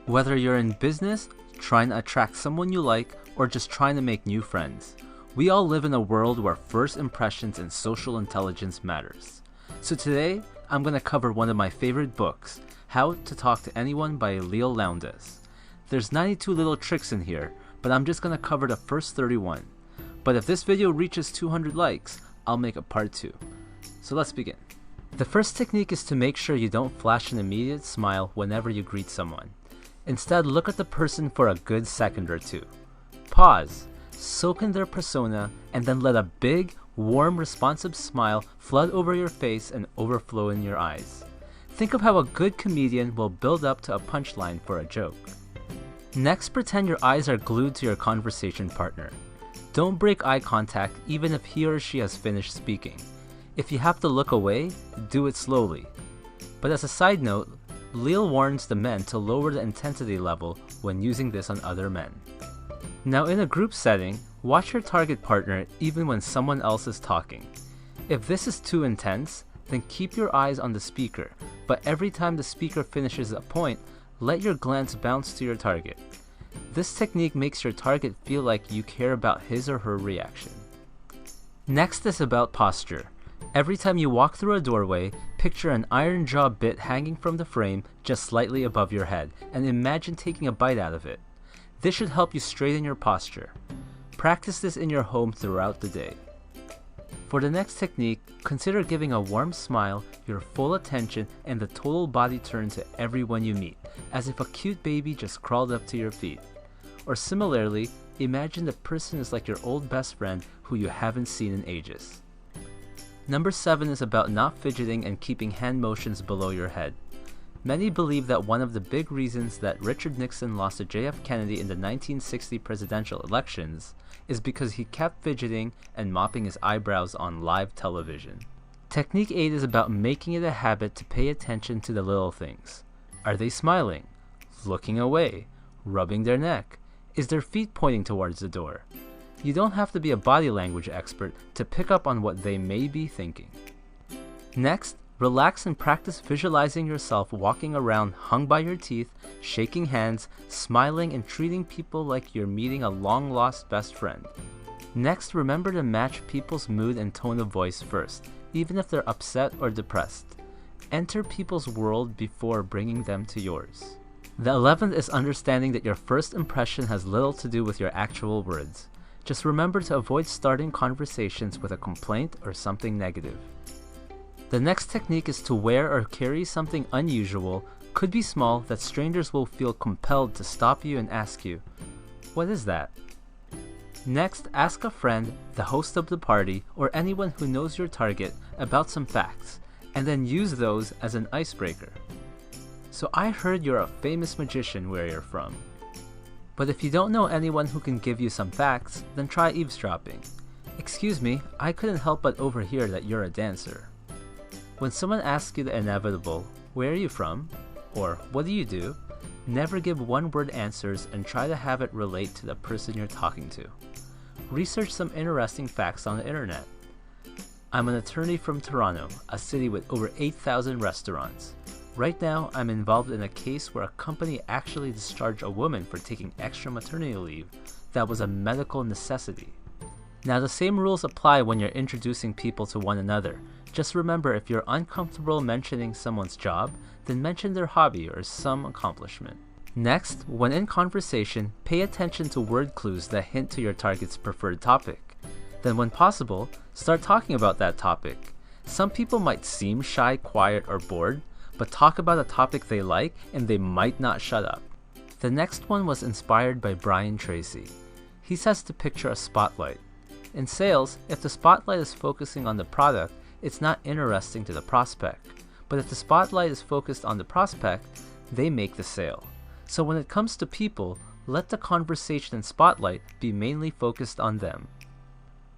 Whether you're in business, trying to attract someone you like, or just trying to make new friends, we all live in a world where first impressions and social intelligence matters. So today, I'm going to cover one of my favorite books, How to Talk to Anyone by Leo Lowndes. There's 92 little tricks in here, but I'm just going to cover the first 31. But if this video reaches 200 likes, I'll make a part 2. So let's begin. The first technique is to make sure you don't flash an immediate smile whenever you greet someone. Instead, look at the person for a good second or two. Pause, soak in their persona, and then let a big, warm, responsive smile flood over your face and overflow in your eyes. Think of how a good comedian will build up to a punchline for a joke. Next, pretend your eyes are glued to your conversation partner. Don't break eye contact even if he or she has finished speaking. If you have to look away, do it slowly. But as a side note, Leo warns the men to lower the intensity level when using this on other men. Now in a group setting, watch your target partner even when someone else is talking. If this is too intense, then keep your eyes on the speaker, but every time the speaker finishes a point, let your glance bounce to your target. This technique makes your target feel like you care about his or her reaction. Next is about posture. Every time you walk through a doorway, picture an iron jaw bit hanging from the frame just slightly above your head, and imagine taking a bite out of it. This should help you straighten your posture. Practice this in your home throughout the day. For the next technique, consider giving a warm smile, your full attention, and the total body turn to everyone you meet, as if a cute baby just crawled up to your feet. Or similarly, imagine the person is like your old best friend who you haven't seen in ages. Number 7 is about not fidgeting and keeping hand motions below your head. Many believe that one of the big reasons that Richard Nixon lost to JF Kennedy in the 1960 presidential elections is because he kept fidgeting and mopping his eyebrows on live television. Technique 8 is about making it a habit to pay attention to the little things. Are they smiling? Looking away? Rubbing their neck? Is their feet pointing towards the door? You don't have to be a body language expert to pick up on what they may be thinking. Next, relax and practice visualizing yourself walking around hung by your teeth, shaking hands, smiling, and treating people like you're meeting a long-lost best friend. Next, remember to match people's mood and tone of voice first, even if they're upset or depressed. Enter people's world before bringing them to yours. The 11th is understanding that your first impression has little to do with your actual words. Just remember to avoid starting conversations with a complaint or something negative. The next technique is to wear or carry something unusual, could be small, that strangers will feel compelled to stop you and ask you, "What is that?" Next, ask a friend, the host of the party, or anyone who knows your target about some facts, and then use those as an icebreaker. "So I heard you're a famous magician where you're from." But if you don't know anyone who can give you some facts, then try eavesdropping. "Excuse me, I couldn't help but overhear that you're a dancer." When someone asks you the inevitable, "Where are you from?" or "What do you do?" never give one-word answers and try to have it relate to the person you're talking to. Research some interesting facts on the internet. I'm an attorney from Toronto, a city with over 8,000 restaurants. Right now, I'm involved in a case where a company actually discharged a woman for taking extra maternity leave that was a medical necessity. Now, the same rules apply when you're introducing people to one another. Just remember, if you're uncomfortable mentioning someone's job, then mention their hobby or some accomplishment. Next, when in conversation, pay attention to word clues that hint to your target's preferred topic. Then when possible, start talking about that topic. Some people might seem shy, quiet, or bored, but talk about a topic they like and they might not shut up. The next one was inspired by Brian Tracy. He says to picture a spotlight. In sales, if the spotlight is focusing on the product, it's not interesting to the prospect. But if the spotlight is focused on the prospect, they make the sale. So when it comes to people, let the conversation and spotlight be mainly focused on them.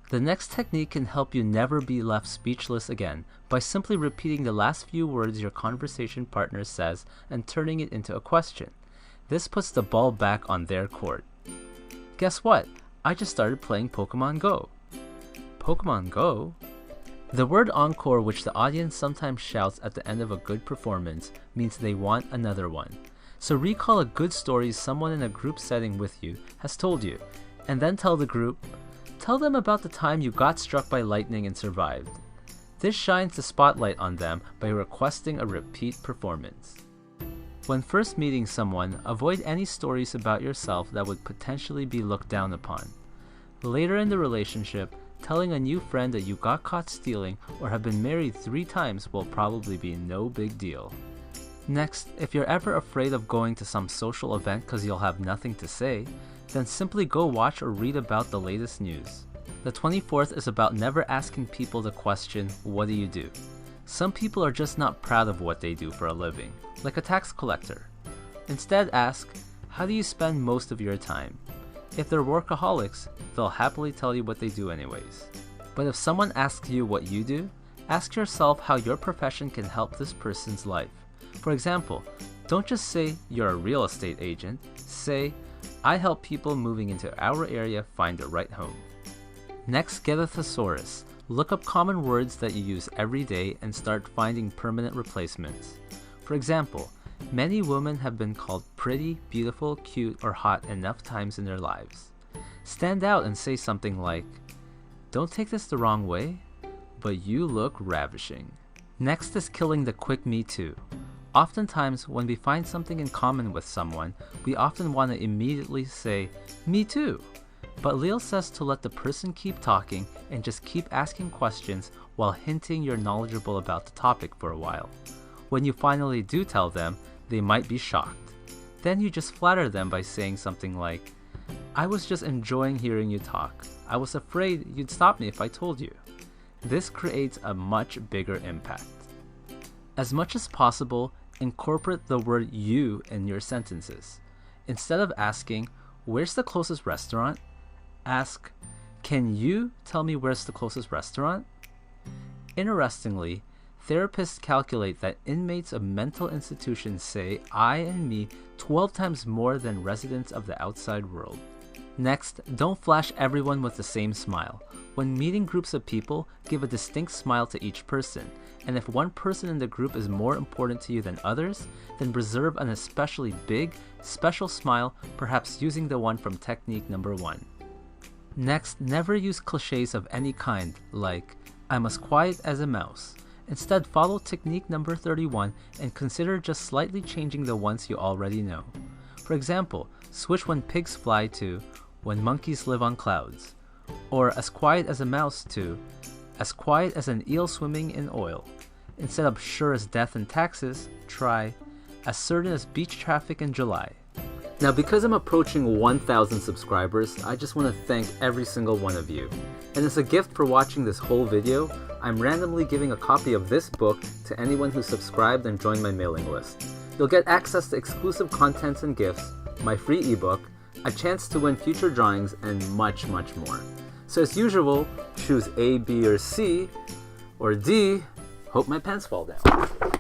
The next technique can help you never be left speechless again by simply repeating the last few words your conversation partner says and turning it into a question. This puts the ball back on their court. Guess what? I just started playing Pokemon Go. Pokemon Go? The word encore, which the audience sometimes shouts at the end of a good performance, means they want another one. So recall a good story someone in a group setting with you has told you, and then tell the group, tell them about the time you got struck by lightning and survived. This shines the spotlight on them by requesting a repeat performance. When first meeting someone, avoid any stories about yourself that would potentially be looked down upon. Later in the relationship, telling a new friend that you got caught stealing or have been married 3 times will probably be no big deal. Next, if you're ever afraid of going to some social event because you'll have nothing to say, then simply go watch or read about the latest news. The 24th is about never asking people the question, what do you do? Some people are just not proud of what they do for a living, like a tax collector. Instead ask, how do you spend most of your time? If they're workaholics, they'll happily tell you what they do anyways. But if someone asks you what you do, ask yourself how your profession can help this person's life. For example, don't just say you're a real estate agent, say, I help people moving into our area find the right home. Next, get a thesaurus. Look up common words that you use every day and start finding permanent replacements. For example, many women have been called pretty, beautiful, cute, or hot enough times in their lives. Stand out and say something like, don't take this the wrong way, but you look ravishing. Next is killing the quick me too. Oftentimes, when we find something in common with someone, we often want to immediately say, me too. But Leal says to let the person keep talking and just keep asking questions while hinting you're knowledgeable about the topic for a while. When you finally do tell them, they might be shocked. Then you just flatter them by saying something like, I was just enjoying hearing you talk. I was afraid you'd stop me if I told you. This creates a much bigger impact. As much as possible, incorporate the word you in your sentences. Instead of asking, where's the closest restaurant? Ask, can you tell me where's the closest restaurant? Interestingly, therapists calculate that inmates of mental institutions say I and me 12 times more than residents of the outside world. Next, don't flash everyone with the same smile. When meeting groups of people, give a distinct smile to each person, and if one person in the group is more important to you than others, then reserve an especially big, special smile, perhaps using the one from technique number 1. Next, never use cliches of any kind, like, I'm as quiet as a mouse. Instead, follow technique number 31 and consider just slightly changing the ones you already know. For example, switch when pigs fly to when monkeys live on clouds, or as quiet as a mouse to as quiet as an eel swimming in oil. Instead of sure as death and taxes, try as certain as beach traffic in July. Now, because I'm approaching 1,000 subscribers, I just want to thank every single one of you. And as a gift for watching this whole video, I'm randomly giving a copy of this book to anyone who subscribed and joined my mailing list. You'll get access to exclusive contents and gifts, my free ebook, a chance to win future drawings, and much, much more. So as usual, choose A, B, or C, or D. Hope my pants fall down.